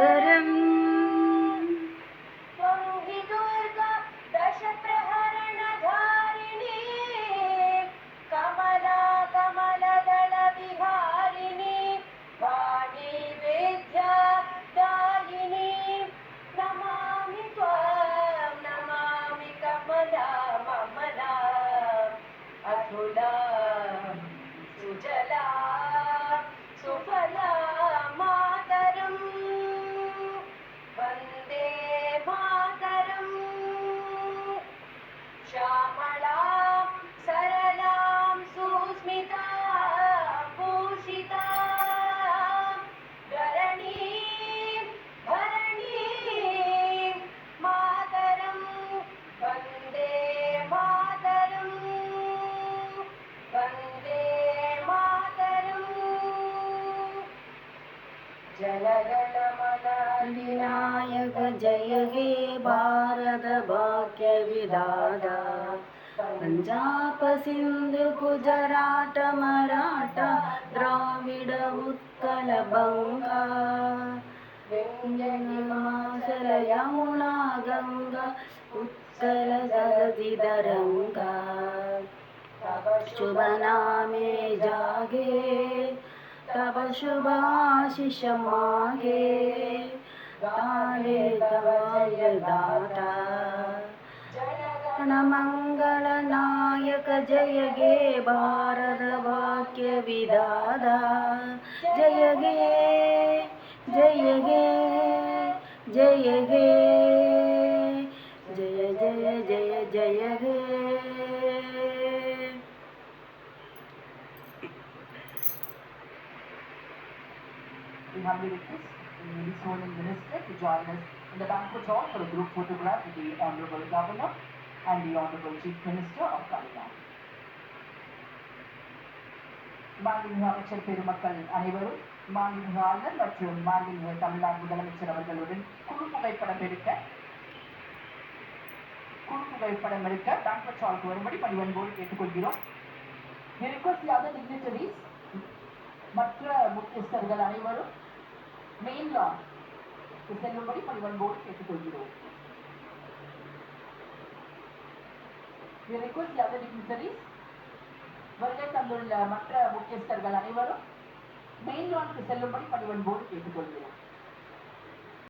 मातरम् त्वं हि दुर्गा दशप्रहरणधारिणी कमला कमलदलविहारिणी वाणी विद्या दायिनी नमामि त्वां नमामि कमला ममला अतुला सुजला सुफला मातरम् वन्दे मातरम् श्यामलां सरलां सुस्मितां भूषितां धरणीं भरणीं मातरं वन्दे मातरम् वन्दे मातरम् जनगणमनाधिनायक जय हे भारत भाग्य विधाता पंजाब सिंधु गुजरात मराठा द्राविड उत्कल बंगा विंध्य हिमाचल यमुना गंगा उत्कल जगति तरंगा तब शुभ नामे जागे तब शुभ आशीष मांगे ताले तवाय दाता जन मंगल नायक जय गे भारत वाक्य विधाता जय गे जय गे जय गे जय जय जय जय गे We humbly request the Ladies' Honourable Minister to join us in the banquet hall for a group photograph with the Honourable Governor and the Honourable Chief Minister of Tamil Nadu. மாண்புமிகு அமைச்சர் பெருமக்கள் அனைவரும் மாண்புமிகு ஆளுநர் மற்றும் மாண்புமிகு தமிழ்நாடு முதலமைச்சர் அவர்களுடன் குழு புகைப்படம் எடுக்க பேங்க்வெட் ஹாலுக்கு வரும்படி பணிவன்போடு கேட்டுக்கொள்கிறோம். We request the other dignitaries மற்ற முக்கியஸ்தர்கள் அனைவரும் மெயின் லான் செல்லும்படி பணிவன்போடு கேட்டுக்கொள்கிறோம். We request the other dignitaries வருகை தந்துள்ள மற்ற முக்கியஸ்தர்கள் அனைவரும் மெயின் லானுக்கு செல்லும்படி பணிவன்போடு கேட்டுக்கொள்கிறோம்.